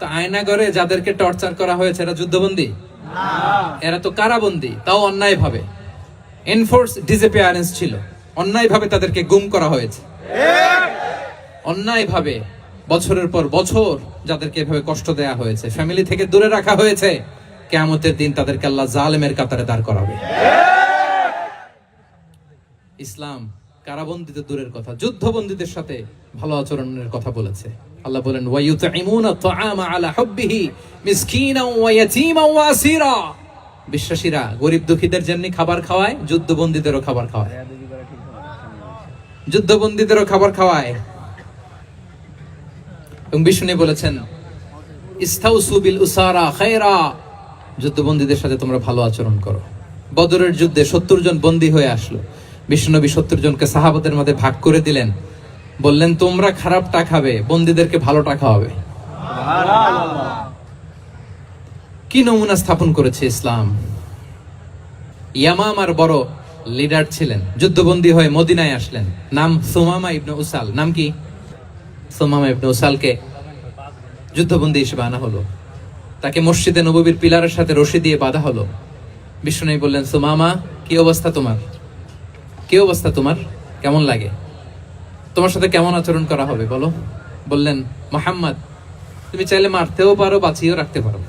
তো আয়নাগরে যাদেরকে টর্চার করা হয়েছে এরা যুদ্ধবন্দী না, এরা তো কারাবন্দী, তাও অন্যায় ভাবে। এনফোর্স ডিসঅ্যাপিয়ারেন্স ছিল, অন্যায় ভাবে তাদেরকে গুম করা হয়েছে। অন্যায় ভাবে বছরের পর বছর যাদেরকে এভাবে কষ্ট দেয়া হয়েছে, ফ্যামিলি থেকে দূরে রাখা হয়েছে, কিয়ামতের দিন তাদেরকে আল্লাহ জালেমের কাতারে দাঁড় করাবে। ইসলাম কারাবন্দীদের দূরের কথা, যুদ্ধবন্দীদের সাথে ভালো আচরণের কথা বলেছে। আল্লাহ বলেন ওয়ায়ুতঈমুনা আত-তাআমা আলা হুব্বিহি মিসকিনান ওয়া ইয়াতীমান ওয়া আসীরা। বিশ্বাসীরা গরিব দুঃখীদের জন্য খাবার খাওয়ায়, যুদ্ধবন্দীদেরও খাবার খাওয়ায়, যুদ্ধবন্দীদেরও খাবার খাওয়ায়। এবং বিষ্ণু বলেছেন ইস্তাউসু বিল উসারা খায়রা, যুদ্ধবন্দীদের সাথে তোমরা ভালো আচরণ করো। বদরের যুদ্ধে 70 জন বন্দী হয়ে আসলো। বিশ্বনবী 70 জনকে সাহাবাদের মধ্যে ভাগ করে দিলেন, বললেন তোমরা খারাপটা খাবে, বন্দীদেরকে ভালোটা খাওয়াবে। কি নমুনা স্থাপন করেছে ইসলাম। ইয়ামামার বড় লিডার ছিলেন, যুদ্ধবন্দী হয়ে মদিনায় আসলেন, নাম সুমামা ইবনে উসাল। নাম কি? সুমামা ইবনে উসালকে যুদ্ধবন্দী হিসেবে আনা হলো। তাকে মসজিদে নববীর পিলারের সাথে রশি দিয়ে বাঁধা হলো। বিষ্ণু বললেন সুমামা, কি অবস্থা তোমার? কি অবস্থা তোমার? কেমন লাগে? তোমার সাথে কেমন আচরণ করা হবে বলো? বললেন মুহাম্মদ, তুমি চাইলে মারতেও পারো, বাঁচিয়েও রাখতে পারো।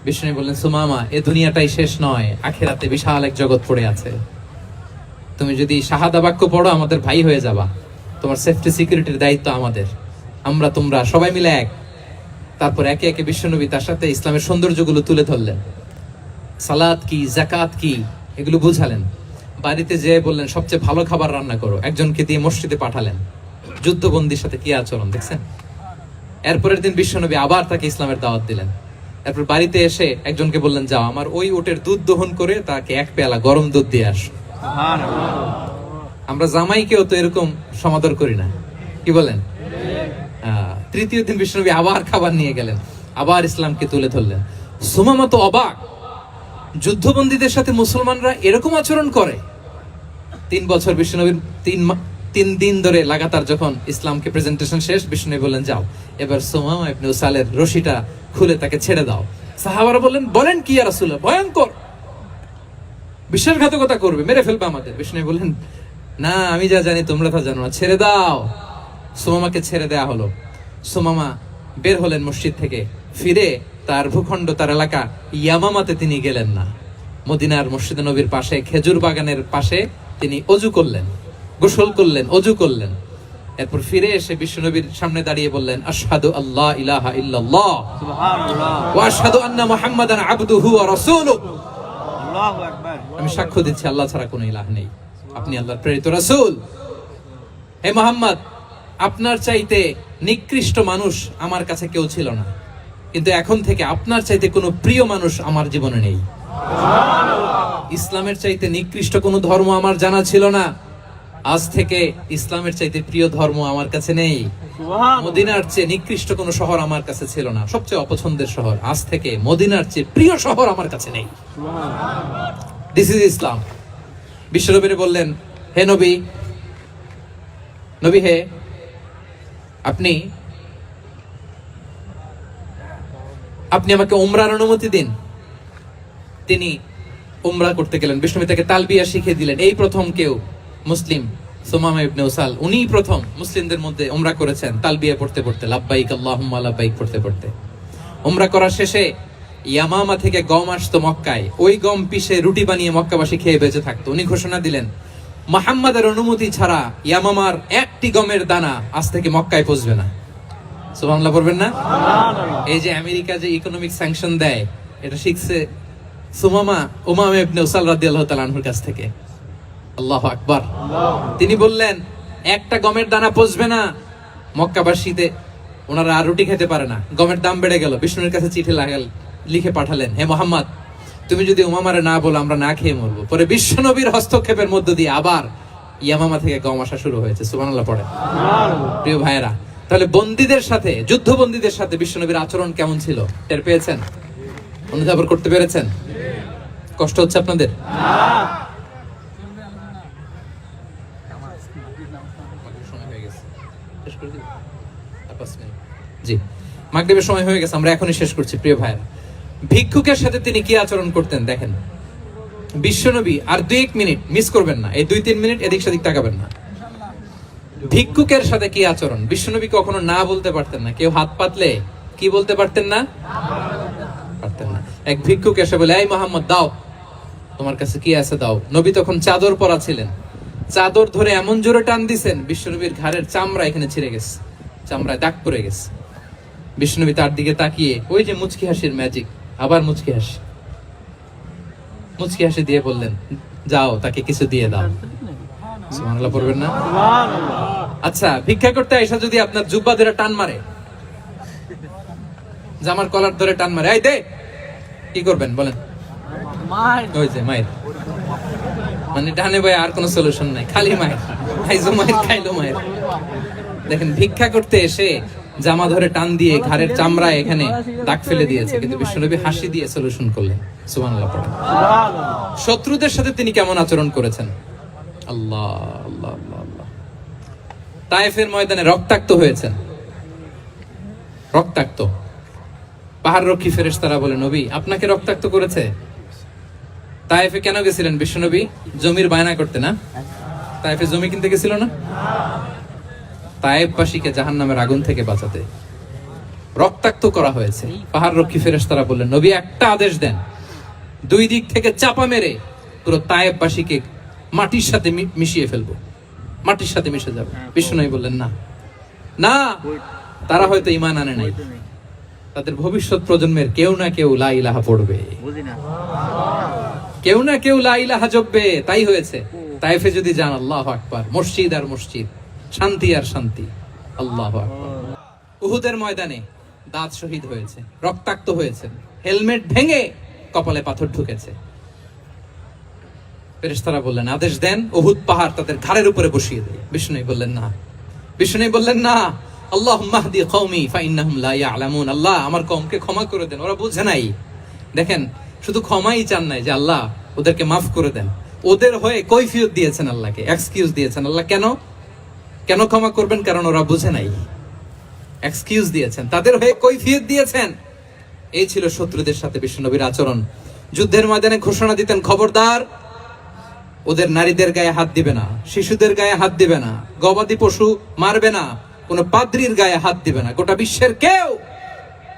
বিষ্ণু বললেন সুমামা, এ দুনিয়াটাই শেষ নয়, আখিরাতে বিশাল এক জগৎ পড়ে আছে। তুমি যদি শাহাদা বাক্য পড়ো আমাদের ভাই হয়ে যাবা, তোমার সেফটি সিকিউরিটির দায়িত্ব আমাদের, আমরা তোমরা সবাই মিলে এক। তারপর একে একে বিশ্বনবী তার সাথে ইসলামের সৌন্দর্যগুলো তুলে ধরলেন। সালাত কি, যাকাত কি, এগুলো বুঝালেন। বাড়িতে যেয়ে বললেন সবচেয়ে ভালো খাবার রান্না করো, একজনকে দিয়ে মসজিদে পাঠালেন। যুদ্ধবন্দীর সাথে কি আচরণ দেখছেন। এরপরের দিন বিশ্বনবী আবার তাকে ইসলামের দাওয়াত দিলেন। এরপর বাড়িতে এসে একজনকে বললেন যাও আমার ওই উটের দুধ দহন করে তাকে 1 পেয়ালা গরম দুধ দিয়ে আসো। আমরা জামাইকেও তো এরকম সমাদর করি না, কি বলেন? তৃতীয় দিন বিশ্বনবী আবার খাবার নিয়ে গেলেন, আবার ইসলামকে তুলে ধরলেন। সুমামা তো অবাক, যুদ্ধবন্দীদের সাথে মুসলমানরা এরকম আচরণ করে। 3 বছর বিশ্বনবীর 3 দিন ধরে লাগাতার যখন ইসলামকে প্রেজেন্টেশন শেষ, বিষ্ণু বললেন যাও এবার সুমামা ইবনে উসালের রশিটা খুলে তাকে ছেড়ে দাও। সাহাবারা বলেন কি ইয়া রাসূলুল্লাহ, ভয়ঙ্কর, বিশ্বাসঘাতকতা করবে, মেরে ফেলবে আমাদের। বিষ্ণু বললেন না, আমি যা জানি তোমরা তা জানো না, ছেড়ে দাও। সুমামাকে ছেড়ে দেয়া হলো। সুমামা বের হলেন মসজিদ থেকে, ফিরে তার ভূখণ্ড, তার এলাকা ইয়ামামাতে তিনি গেলেন না। মদিনার মসজিদে নবীর পাশে খেজুর বাগানের পাশে তিনি অজু করলেন, গোসল করলেন, অজু করলেন। এরপর ফিরে এসে বিশ্বনবীর সামনে দাঁড়িয়ে বললেন আশহাদু আল্লা ইলাহা ইল্লাল্লাহ সুবহানাল্লাহ ওয়া আশহাদু আন্না মুহাম্মাদান আবদুহু ওয়া রাসূলুহু। আল্লাহু আকবার। আমি সাক্ষ্য দিচ্ছি আল্লাহ ছাড়া কোনো ইলাহ নেই, আপনি আল্লাহর প্রেরিত রাসূল। হে মুহাম্মদ, আপনার চাইতে নিকৃষ্ট মানুষ আমার কাছে কেউ ছিল না, কিন্তু এখন থেকে আপনার চাইতে কোনো প্রিয় মানুষ আমার জীবনে নেই। ইসলামের চাইতে নিকৃষ্ট কোনো ধর্ম আমার জানা ছিল না, আজ থেকে ইসলামের চাইতে প্রিয় ধর্ম আমার কাছে নেই। মদিনার চেয়ে নিকৃষ্ট কোনো শহর আমার কাছে ছিল না, সবচেয়ে অপছন্দের শহর, আজ থেকে মদিনার চেয়ে প্রিয় শহর আমার কাছে নেই। দিস ইজ ইসলাম। বিশ্বনবী বললেন হে নবী, নবী হে, আপনি আমাকে উমরার অনুমতি দিন। তিনি উমরা করতে গেলেন। বিষ্ণু তাকে তালবিয়া শিখিয়ে দিলেন। এই প্রথম কেউ মুসলিম সুমামা ইবনে উসাল, উনিই প্রথম মুসলিমদের মধ্যে উমরা করেছেন তালবিয়া পড়তে পড়তে, লাব্বাইক আল্লাহুম্মা লাব্বাইক পড়তে পড়তে। উমরা করার শেষে ইয়ামামা থেকে গম আসতো মক্কায়, ওই গম পিষে রুটি বানিয়ে মক্কাবাসী খেয়ে বেঁচে থাকতো। উনি ঘোষণা দিলেন মুহাম্মাদের অনুমতি ছাড়া ইয়ামামার একটি গমের দানা আজ থেকে মক্কায় পৌঁছবে না। সুবহানাল্লাহ পড়বেন না? এই যে আমেরিকা যে ইকোনমিক স্যাংশন দেয়, এটা শিখছে সুমামা উমামা ইবনে উসাল রাদিয়াল্লাহু তাআলা আনহুর কাছ থেকে। আল্লাহু আকবার। তিনি বললেন একটা গমের দানা পৌঁছবে না মক্কাবাসীতে, ওনারা আর রুটি খেতে পারে না। গমের দাম বেড়ে গেল। বিষ্ণুর কাছে চিঠি লিখে পাঠালেন, হে মুহাম্মদ, তুমি যদি উমামারে না বলো আমরা না খেয়ে মরবো। পরে বিশ্বনবীর হস্তক্ষেপের মধ্য দিয়ে আবার ইয়ামামা থেকে গম আসা শুরু হয়েছে। সুবহানাল্লাহ পড়ে। প্রিয় ভাইয়েরা, তাহলে বন্দীদের সাথে, যুদ্ধবন্দীদের সাথে বিশ্বনবীর আচরণ কেমন ছিল টের পেয়েছেন? অনুধাবন করতে পেরেছেন? কষ্ট হচ্ছে আপনাদের? জি, মাগরিবের সময় হয়ে গেছে, আমরা এখনই শেষ করছি প্রিয় ভাইরা। ভিক্ষুকের সাথে তিনি কি আচরণ করতেন দেখেন। বিশ্বনবী আর 2-1 মিনিট মিস করবেন না, এই 2-3 মিনিট এদিক সেদিক তাকাবেন না। ভিক্ষুকের সাথে কি আচরণ, বিশ্বনবী কখনো না বলতে পারতেন না। কেউ হাত পাতলে কি বলতে পারতেন না? পারতেন না। এক ভিক্ষুক এসে বলে, এই মোহাম্মদ দাও, তোমার কাছে কি আছে দাও। নবী তখন চাদর পরা ছিলেন, চাদর ধরে এমন জোরে টান দিছেন বিশ্বনবীর ঘাড়ের চামড়া এখানে ছিঁড়ে গেছে, চামড়ায় দাগ পড়ে গেছে। বিশ্বনবী তার দিকে তাকিয়ে ওই যে মুচকি হাসির ম্যাজিক, আবার মুচকি হাসি দিয়ে বললেন, যাও তাকে কিছু দিয়ে দাও। সুবহানাল্লাহ পড়বেন না? আচ্ছা, ভিক্ষা করতে এসে যদি আপনার জুব্বা ধরে টান মারে, জামার কলার ধরে টান মারে, এই দে, কি করবেন বলেন? ওই যে মায়ের, মানে ডানে ভাই আর কোনো সলিউশন নাই, খালি মায়ের, খাইজো মায়ের, খাইলো মায়ের। দেখেন, ভিক্ষা করতে এসে জামা ধরে টান দিয়ে ঘাড়ের চামড়ায় এখানে দাগ ফেলে দিয়েছে, কিন্তু বিশ্বনবী হাসি দিয়ে সলিউশন করলেন। সুবহানাল্লাহ পড়েন। শত্রুদের সাথে তিনি কেমন আচরণ করেছেন? আল্লাহ আল্লাহ আল্লাহ আল্লাহ। তায়েফের ময়দানে রক্তাক্ত হয়েছেন, রক্তাক্ত। পাহাড় রক্ষী ফেরেশতারা বলে, নবী আপনাকে রক্তাক্ত করেছে? তায়েফে কেন গেছিলেন বিশ্বনবী? জমির বায়না করতে না? তায়েফে জমি কিনতে গেছিল না? তায়েফবাসীকে জাহান্নামের আগুন থেকে বাঁচাতে রক্তাক্ত করা হয়েছে। পাহাড় রক্ষী ফেরেশতারা বললেন, নবী একটা আদেশ দেন, 2 দিক থেকে চাপা মেরে পুরো তায়েফবাসীকে মাটির সাথে মিশিয়ে ফেলবো, মাটির সাথে মিশে যাবে। বিশ্বনবী বললেন, না না, তারা হয়তো ঈমান আনে নাই, তাদের ভবিষ্যৎ প্রজন্মের কেউ না কেউ লা ইলাহা পড়বে, কেউ না কেউ লা ইলাহা জপবে। তাই হয়েছে। তায়েফে যদি যান, আল্লাহু আকবার, মসজিদ আর মসজিদ, শান্তি আর শান্তি। আল্লাহু আকবার। উহুদের ময়দানে দাঁত শহীদ হয়েছে, রক্তাক্ত হয়েছে, হেলমেট ভেঙে কপালে পাথর ঢুকেছে। ফেরেশতারা বললেন, আদেশ দেন উহুদ পাহাড় তাদের ঘাড়ের উপরে বসিয়ে দেয়। বিষ্ণু বললেন না, বিষ্ণু বললেন না, আল্লাহুম্মা হদি কওমি ফাইন্নাহুম লা ইয়ালামুন। আল্লাহ আমার কওমকে ক্ষমা করে দেন, ওরা বুঝে নাই। দেখেন, শুধু ক্ষমাই চান নাই যে আল্লাহ ওদেরকে মাফ করে দেন, ওদের হয়ে কৈফিয়ত দিয়েছেন আল্লাহকে, এক্সকিউজ দিয়েছেন। আল্লাহ কেন কেন ক্ষমা করবেন? কারণ ওরা বুঝে নাই, এক্সকিউজ দিয়েছেন, তাদের হয়ে কৈফিয়ত দিয়েছেন। এই ছিল শত্রুদের সাথে বিশ্বনবীর আচরণ। যুদ্ধের ময়দানে ঘোষণা দিতেন, খবরদার ওদের নারীদের গায়ে হাত দিবে না, শিশুদের গায়ে হাত দিবে না, গবাদি পশু মারবে না, কোন পাদ্রীর গায়ে হাত দিবে না। গোটা বিশ্বের কেউ,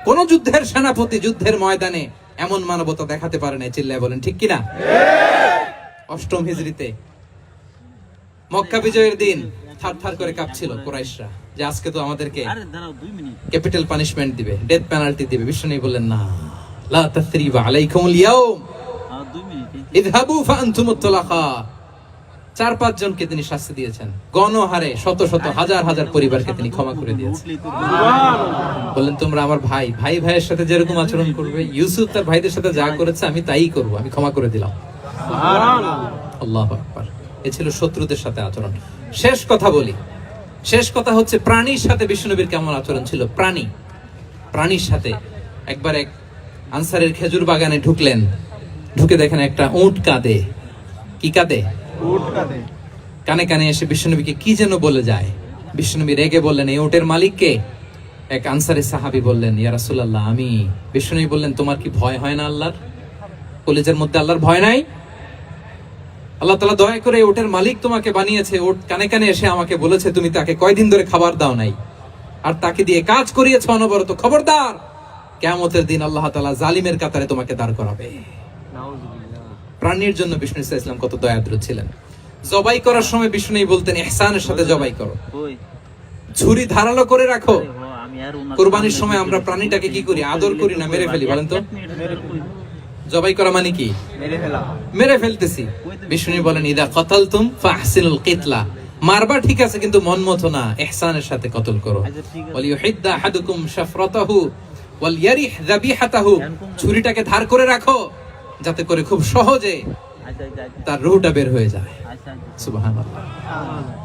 কোন যুদ্ধের সেনাপতি যুদ্ধের ময়দানে এমন মানবতা দেখাতে পারে না। চিল্লায় বলেন ঠিক কিনা? 8ম হিজরিতে মক্কা বিজয়ের দিন থারথার করে কাঁপছিল কুরাইশরা যে আজকে তো আমাদেরকে ক্যাপিটাল পানিশমেন্ট দিবে, ডেথ পেনাল্টি দিবে। বিশ্বনবী বললেন, না, লা তাসরিবা আলাইকুমুল ইয়াউম, ইযহাবু ফাআনতুমুত তুলাকা। 4-5 জনকে তিনি শাস্তি দিয়েছেন, গণহারে শত শত হাজার হাজার পরিবারকে তিনি ক্ষমা করে দিয়েছেন। বললেন, তোমরা আমার ভাই, ভাই ভাইয়ের সাথে যেরকম আচরণ করবে, ইউসুফ তার ভাইদের সাথে যা করেছে আমি তাই করব, আমি ক্ষমা করে দিলাম। আল্লাহু আকবার। এ ছিল শত্রুদের সাথে আচরণ। শেষ কথা বলি, শেষ কথা হচ্ছে প্রাণীর সাথে বিশ্বনবীর কেমন আচরণ ছিল। প্রাণীর সাথে একবার এক আনসারের খেজুর বাগানে ঢুকলেন, ঢুকে দেখেন একটা উট কাঁদে। কি কাঁদে? উট কাঁদে। কানে কানে এসে বিশ্বনবীকে কি যেন বলে যায়। বিশ্বনবী রেগে বললেন, এই উটের মালিক কে? এক আনসারী সাহাবী বললেন, ইয়া রাসূলুল্লাহ আমি। বিশ্বনবী বললেন, তোমার কি ভয় হয় না আল্লাহর? কলিজার মধ্যে আল্লাহর ভয় নাই? আল্লাহ তাআলা দয়া করে ওটের মালিক তোমাকে বানিয়েছে, ওট কানে কানে এসে আমাকে বলেছে তুমি তাকে কয়দিন ধরে খাবার দাও নাই, আর তাকে দিয়ে কাজ করিয়েছো অনবরত। খবরদার, কিয়ামতের দিন আল্লাহ তাআলা জালিমের কাতারে তোমাকে দাঁড় করাবে। প্রাণীর জন্য বিষ্ণু ইসলাম কত দয়াদ্র ছিলেন। জবাই করার সময় বিষ্ণু বলতেন, ইহসানের সাথে জবাই করো, ছুরি ধারালো করে রাখো। কুরবানির সময় আমরা প্রাণীটাকে কি করি? আদর করি না মেরে ফেলি? বলেন তো, জবাই করা মানে কি? মেরে ফেলতেছি। বিষ্ণু বলেন, ইদা কতালতুম ফাহসিনুল কিতলা, মারবা ঠিক আছে কিন্তু মন মতো না, ইহসানের সাথে কতল করো। ওয়ালিয়ুহিদ্দা আহাদুকুম শাফরাতাহু ওয়ালইয়ারিহ যাবিহাতাহু, ছুরিটাকে ধার করে রাখো যাতে করে খুব সহজে তার রুহটা বের হয়ে যায়। সুবহানাল্লাহ।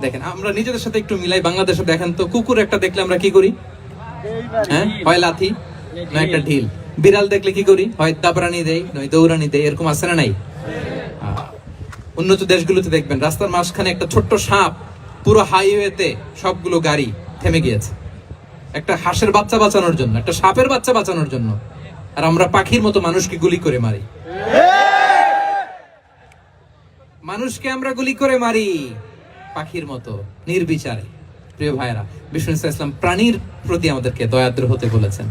দেখেন, আমরা নিজেদের সাথে একটু মিলাই। বাংলাদেশে দেখেন তো, কুকুর একটা দেখলে আমরা কি করি? হ্যাঁ, হয় লাথি না একটা ঢিল। বিড়াল দেখলে কি করি? হয় দাবরানি দেই, নয় দৌড়ানি দেই। এরকম আছে না নাই? উন্নত দেশগুলোতে দেখবেন রাস্তার মাঝখানে একটা ছোট্ট সাপ, পুরো হাইওয়েতে সবগুলো গাড়ি থেমে গিয়েছে। একটা হাঁসের বাচ্চা বাঁচানোর জন্য, একটা সাপের বাচ্চা বাঁচানোর জন্য, আর আমরা পাখির মতো মানুষকে গুলি করে মারি। মানুষকে আমরা গুলি করে মারি পাখির মতো নির্বিচারে। প্রিয় ভাইরা, বিষ্ণু ইসলাম প্রাণীর প্রতি আমাদেরকে দয়াদ্র হতে বলেছেন।